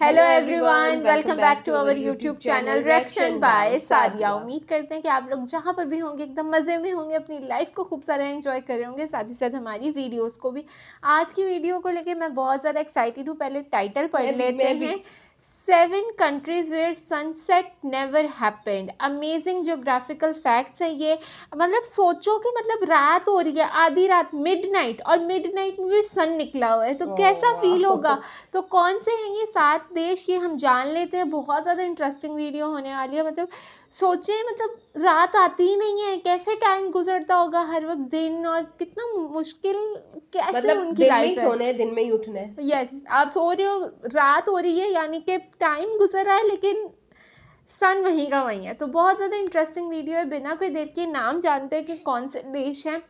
Hello everyone, welcome back to our YouTube channel reaction by Sadia. उम्मीद करते हैं कि आप लोग जहाँ पर भी होंगे एकदम मज़े में होंगे, अपनी लाइफ को खूब सारा एंजॉय कर रहे होंगे, साथ ही साथ हमारी वीडियोस को भी। आज की वीडियो को लेके मैं बहुत ज़्यादा एक्साइटेड हूँ। पहले टाइटल पढ़ लेते हैं। 7 countries where sunset never happened। Amazing geographical facts हैं ये। मतलब सोचो कि मतलब रात हो रही है, आधी रात, मिडनाइट, और मिडनाइट में भी सन निकला हुआ है, तो कैसा फील होगा। तो कौन से हैं ये 7 देश, ये हम जान लेते हैं। बहुत ज़्यादा इंटरेस्टिंग वीडियो होने वाली है। मतलब सोचें, मतलब रात आती ही नहीं है, कैसे टाइम गुजरता होगा हर वक्त दिन, और कितना मुश्किल कैसे मतलब उनकी लाइफ है। सोने दिन में ही उठना है। यस, आप सो रहे हो, रात हो रही है, यानी कि टाइम गुजर रहा है, लेकिन सन वहीं का वहीं है। तो बहुत ज़्यादा इंटरेस्टिंग वीडियो है। बिना कोई देर के नाम जानते हैं कि कौन से देश हैं,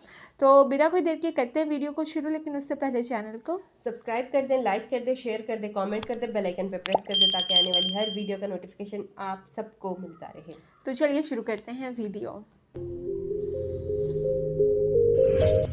तो बिना कोई देर के करते हैं वीडियो को शुरू। लेकिन उससे पहले चैनल को सब्सक्राइब कर दें, लाइक कर दें, शेयर कर दें, कमेंट कर दें, बेल आइकन पे प्रेस कर दें ताकि आने वाली हर वीडियो का नोटिफिकेशन आप सबको मिलता रहे। तो चलिए शुरू करते हैं वीडियो।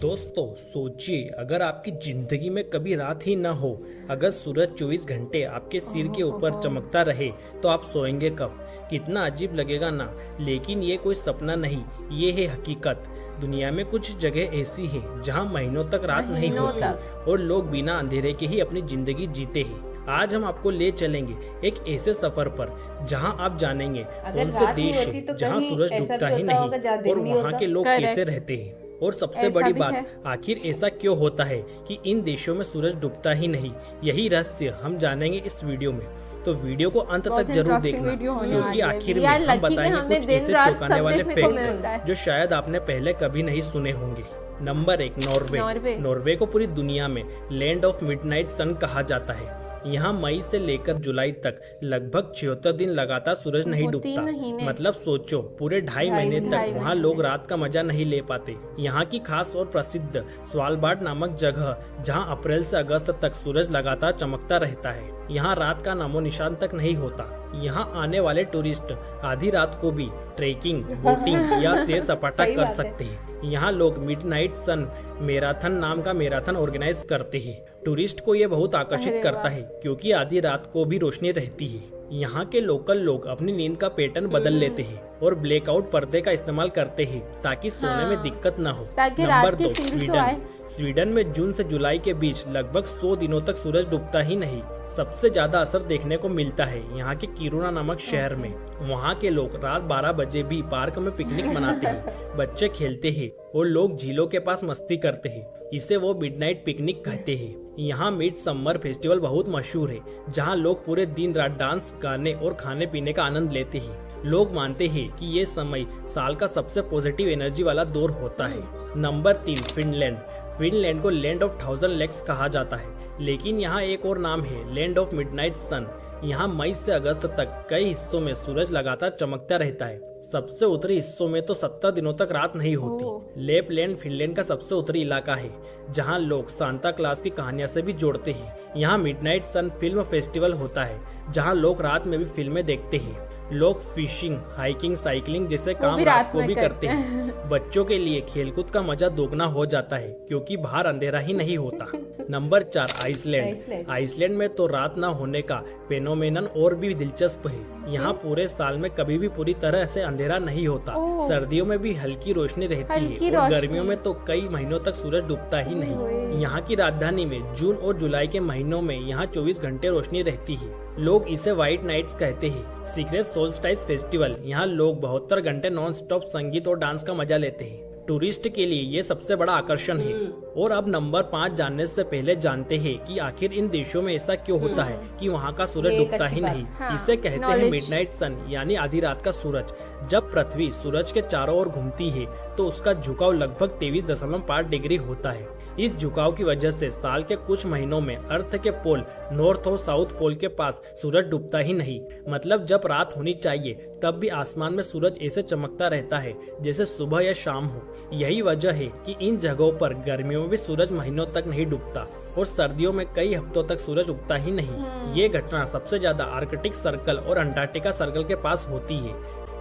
दोस्तों सोचिए, अगर आपकी जिंदगी में कभी रात ही ना हो, अगर सूरज 24 घंटे आपके सिर के ऊपर चमकता रहे, तो आप सोएंगे कब? कितना अजीब लगेगा ना। लेकिन ये कोई सपना नहीं, ये है हकीकत। दुनिया में कुछ जगह ऐसी है जहां महीनों तक रात नहीं होती और लोग बिना अंधेरे के ही अपनी जिंदगी जीते हैं। आज हम आपको ले चलेंगे एक ऐसे सफर पर जहां आप जानेंगे कौन से देश है जहां सूरज डूबता ही नहीं और वहां के लोग कैसे रहते हैं। और सबसे बड़ी बात, आखिर ऐसा क्यों होता है कि इन देशों में सूरज डूबता ही नहीं? यही रहस्य हम जानेंगे इस वीडियो में। तो वीडियो को अंत तक जरूर देखना, क्योंकि आखिर में हम बताएंगे कुछ ऐसे चौंकाने वाले फैक्ट जो शायद आपने पहले कभी नहीं सुने होंगे। Number 1, Norway. नॉर्वे को पूरी दुनिया में लैंड ऑफ मिडनाइट सन कहा जाता है। यहाँ मई से लेकर जुलाई तक लगभग 76 दिन लगातार सूरज नहीं डूबता। मतलब सोचो, पूरे 2.5 महीने तक वहाँ लोग रात का मजा नहीं ले पाते। यहाँ की खास और प्रसिद्ध स्वालबार्ड नामक जगह, जहाँ अप्रैल से अगस्त तक सूरज लगातार चमकता रहता है। यहाँ रात का नामो निशान तक नहीं होता। यहाँ आने वाले टूरिस्ट आधी रात को भी ट्रेकिंग, बोटिंग या सैर सपाटा कर सकते हैं। यहाँ लोग मिडनाइट सन मैराथन नाम का मैराथन ऑर्गेनाइज करते हैं। टूरिस्ट को ये बहुत आकर्षित करता है क्योंकि आधी रात को भी रोशनी रहती है। यहाँ के लोकल लोग अपनी नींद का पैटर्न बदल लेते हैं और ब्लैकआउट पर्दे का इस्तेमाल करते हैं ताकि सोने में दिक्कत न हो। Number 2, Sweden. स्वीडन में जून से जुलाई के बीच लगभग 100 दिनों तक सूरज डूबता ही नहीं। सबसे ज्यादा असर देखने को मिलता है यहाँ के किरुना नामक शहर में। वहाँ के लोग रात 12 बजे भी पार्क में पिकनिक मनाते हैं, बच्चे खेलते हैं और लोग झीलों के पास मस्ती करते हैं। इसे वो मिडनाइट पिकनिक कहते हैं। यहाँ मिड समर फेस्टिवल बहुत मशहूर है, जहाँ लोग पूरे दिन रात डांस, गाने और खाने पीने का आनंद लेते हैं। लोग मानते हैं कि ये समय साल का सबसे पॉजिटिव एनर्जी वाला दौर होता है। Number 3, Finland. फिनलैंड को लैंड ऑफ 1000 लेक्स कहा जाता है, लेकिन यहाँ एक और नाम है, लैंड ऑफ मिडनाइट सन। यहाँ मई से अगस्त तक कई हिस्सों में सूरज लगातार चमकता रहता है। सबसे उत्तरी हिस्सों में तो 70 दिनों तक रात नहीं होती। लेपलैंड फिनलैंड का सबसे उत्तरी इलाका है, जहाँ लोग सांता क्लास की कहानियां से भी जोड़ते हैं। यहाँ मिडनाइट सन फिल्म फेस्टिवल होता है, जहाँ लोग रात में भी फिल्में देखते हैं। लोग फिशिंग, हाइकिंग, साइकिलिंग जैसे काम रात को भी करते हैं। बच्चों के लिए खेलकूद का मजा दोगुना हो जाता है क्योंकि बाहर अंधेरा ही नहीं होता। Number 4, Iceland. आइसलैंड में तो रात न होने का फेनोमेनन और भी दिलचस्प है। यहाँ पूरे साल में कभी भी पूरी तरह से अंधेरा नहीं होता। सर्दियों में भी हल्की रोशनी रहती है और गर्मियों में तो कई महीनों तक सूरज डूबता ही नहीं। यहाँ की राजधानी में जून और जुलाई के महीनों में यहाँ 24 घंटे रोशनी रहती है। लोग इसे व्हाइट नाइट्स कहते हैं। सीक्रेट सोल्स्टाइस फेस्टिवल, यहाँ लोग 72 घंटे नॉन स्टॉप संगीत और डांस का मजा लेते हैं। टूरिस्ट के लिए ये सबसे बड़ा आकर्षण है। और अब नंबर 5 जानने से पहले जानते हैं कि आखिर इन देशों में ऐसा क्यों होता है कि वहाँ का सूरज डूबता ही नहीं। इसे कहते हैं मिडनाइट सन, यानी आधी रात का सूरज। जब पृथ्वी सूरज के चारों ओर घूमती है तो उसका झुकाव लगभग 23.5 डिग्री होता है। इस झुकाव की वजह से साल के कुछ महीनों में अर्थ के पोल नॉर्थ और साउथ पोल के पास सूरज डूबता ही नहीं। मतलब जब रात होनी चाहिए तब भी आसमान में सूरज ऐसे चमकता रहता है जैसे सुबह या शाम हो। यही वजह है कि इन जगहों पर गर्मियों में भी सूरज महीनों तक नहीं डूबता और सर्दियों में कई हफ्तों तक सूरज उगता ही नहीं। ये घटना सबसे ज्यादा आर्कटिक सर्कल और अंटार्कटिका सर्कल के पास होती है।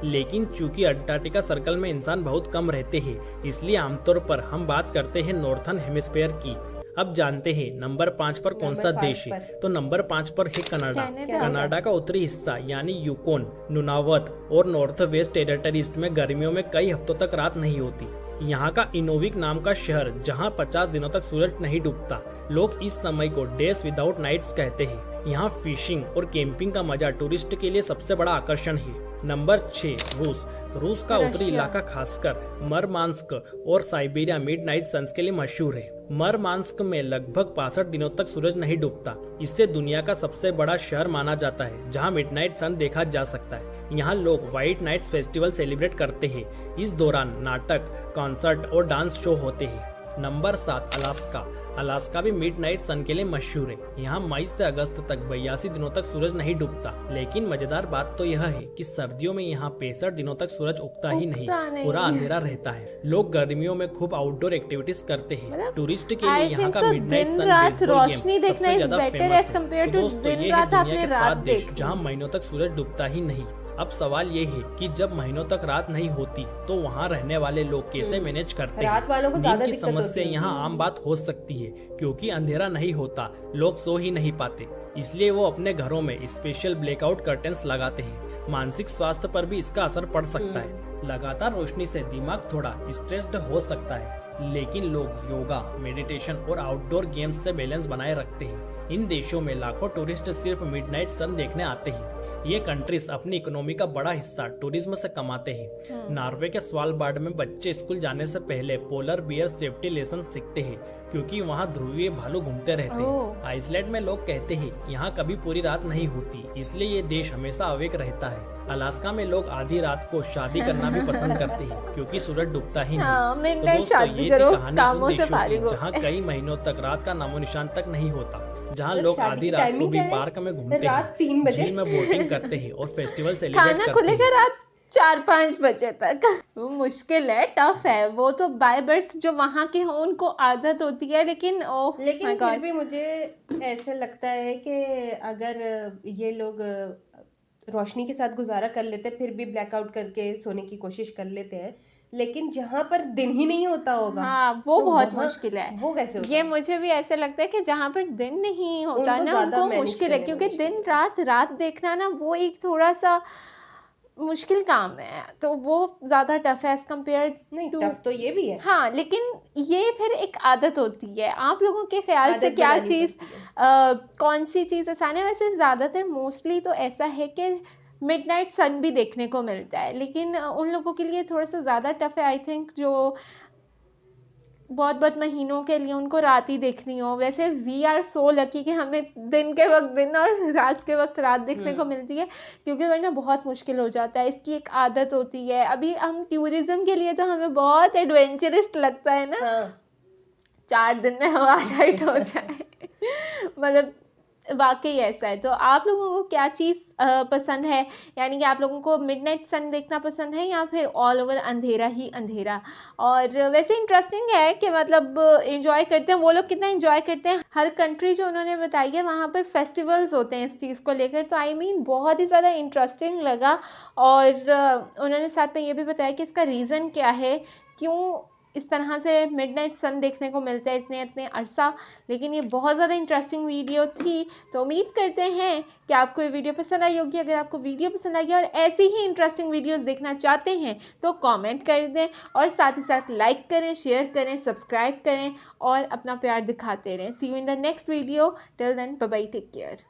लेकिन चूंकि अंटार्कटिका सर्कल में इंसान बहुत कम रहते हैं, इसलिए आमतौर पर हम बात करते हैं नॉर्थर्न हेमिस्फीयर की। अब जानते हैं नंबर 5 पर कौन सा नंबर देश 5 है। पर। तो नंबर 5 पर है कनाडा। कनाडा। कनाडा का उत्तरी हिस्सा यानी यूकोन, नुनावत और नॉर्थ वेस्ट टेरिटरीज में गर्मियों में कई हफ्तों तक रात नहीं होती। यहाँ का इनोविक नाम का शहर जहाँ 50 दिनों तक सूरज नहीं डूबता। लोग इस समय को डेज विदाउट नाइट्स कहते हैं। यहाँ फिशिंग और कैंपिंग का मजा टूरिस्ट के लिए सबसे बड़ा आकर्षण है। नंबर 6 रूस। रूस का उत्तरी रशिया। इलाका खासकर मरमांस्क और साइबेरिया मिडनाइट सन्स के लिए मशहूर है। मरमांस्क में लगभग 65 दिनों तक सूरज नहीं डूबता। इससे दुनिया का सबसे बड़ा शहर माना जाता है जहां मिडनाइट सन देखा जा सकता है। यहाँ लोग व्हाइट नाइट्स फेस्टिवल सेलिब्रेट करते हैं। इस दौरान नाटक, कॉन्सर्ट और डांस शो होते हैं। Number 7 Alaska. अलास्का भी मिडनाइट सन के लिए मशहूर है। यहाँ मई से अगस्त तक 82 दिनों तक सूरज नहीं डूबता। लेकिन मजेदार बात तो यह है कि सर्दियों में यहाँ 65 दिनों तक सूरज उगता ही नहीं, पूरा अंधेरा रहता है। लोग गर्मियों में खूब आउटडोर एक्टिविटीज करते हैं। टूरिस्ट के लिए यहाँ का मिडनाइट सन बेसबॉल गेम सबसे ज्यादा फेमस है। तो दोस्तों, ये है दुनिया के 7 देश जहाँ महीनों तक सूरज डूबता ही नहीं। अब सवाल ये है कि जब महीनों तक रात नहीं होती तो वहाँ रहने वाले लोग कैसे मैनेज करते हैं। रात वालों को नींद ज्यादा की दिक्कत होती समस्या है। यहाँ आम बात हो सकती है क्योंकि अंधेरा नहीं होता, लोग सो ही नहीं पाते। इसलिए वो अपने घरों में स्पेशल ब्लैकआउट कर्टेन्स लगाते हैं। मानसिक स्वास्थ्य पर भी इसका असर पड़ सकता है। लगातार रोशनी से दिमाग थोड़ा स्ट्रेस्ड हो सकता है, लेकिन लोग योगा, मेडिटेशन और आउटडोर गेम्स से बैलेंस बनाए रखते हैं। इन देशों में लाखों टूरिस्ट सिर्फ मिडनाइट सन देखने आते हैं। ये कंट्रीज अपनी इकोनॉमी का बड़ा हिस्सा टूरिज्म से कमाते हैं। नॉर्वे के स्वालबार्ड में बच्चे स्कूल जाने से पहले पोलर बियर सेफ्टी लेसन सीखते हैं क्योंकि वहाँ ध्रुवीय भालू घूमते रहते हैं। आइसलैंड में लोग कहते हैं यहाँ कभी पूरी रात नहीं होती, इसलिए ये देश हमेशा अवेक रहता है। अलास्का में लोग आधी रात को शादी करना भी पसंद करते हैं क्योंकि सूरज डूबता ही नहीं। तो दोस्तों, ये थी कहानी उन देशों की जहाँ कई महीनों तक रात का नामो निशान तक नहीं होता, जहाँ लोग आधी रात को भी पार्क में घूमते हैं, झील में बोटिंग करते हैं और फेस्टिवल सेलिब्रेट खाना करते खुलेगा हैं। रात 4-5 बजे तक। वो मुश्किल है, टफ है। वो तो बाय बर्थ जो वहाँ के हों उनको आदत होती है, लेकिन लेकिन फिर भी मुझे ऐसे लगता है कि अगर ये लोग रोशनी के साथ गुजारा कर लेते, फिर भी ब्लैकआउट करके सोने की कोशिश कर लेते हैं, लेकिन जहाँ पर दिन ही नहीं होता होगा, हाँ, वो तो बहुत वहाँ मुश्किल है। वो कैसे होता ये है? मुझे भी ऐसे लगता है कि जहाँ पर दिन नहीं होता उनको ना, ज़्यादा उनको manage मुश्किल है, करने क्योंकि में दिन रात देखना ना वो एक थोड़ा सा मुश्किल काम है, तो वो ज़्यादा टफ है एज कम्पेयर नहीं, टू। टफ तो ये भी है। हाँ, लेकिन ये फिर एक आदत होती है। आप लोगों के ख्याल से आदत क्या बनानी चीज़, पड़ती है। कौन सी चीज़ आसान है? वैसे ज़्यादातर मोस्टली तो ऐसा है कि मिडनाइट सन भी देखने को मिलता है, लेकिन उन लोगों के लिए थोड़ा सा ज़्यादा टफ है आई थिंक, जो बहुत महीनों के लिए उनको रात ही देखनी हो। वैसे वी आर सो लकी कि हमें दिन के वक्त दिन और रात के वक्त रात देखने को मिलती है, क्योंकि वरना बहुत मुश्किल हो जाता है। इसकी एक आदत होती है। अभी हम टूरिज्म के लिए तो हमें बहुत एडवेंचरस लगता है ना, हाँ, 4 दिन में हवा टाइट हो जाए। मतलब वाकई ऐसा है। तो आप लोगों को क्या चीज़ पसंद है? यानी कि आप लोगों को मिडनाइट सन देखना पसंद है या फिर ऑल ओवर अंधेरा ही अंधेरा? और वैसे इंटरेस्टिंग है कि मतलब एंजॉय करते हैं वो लोग, कितना एंजॉय करते हैं। हर कंट्री जो उन्होंने बताई है वहाँ पर फेस्टिवल्स होते हैं इस चीज़ को लेकर, तो आई मीन बहुत ही ज़्यादा इंटरेस्टिंग लगा। और उन्होंने साथ में ये भी बताया कि इसका रीज़न क्या है, क्यों इस तरह से मिडनाइट सन देखने को मिलता है इतने अरसा। लेकिन ये बहुत ज़्यादा इंटरेस्टिंग वीडियो थी, तो उम्मीद करते हैं कि आपको ये वीडियो पसंद आई होगी। अगर आपको वीडियो पसंद आई और ऐसी ही इंटरेस्टिंग वीडियोस देखना चाहते हैं तो कमेंट कर दें, और साथ ही साथ लाइक करें, शेयर करें, सब्सक्राइब करें और अपना प्यार दिखाते रहें। See you in the next video. Till then, bye bye, take care.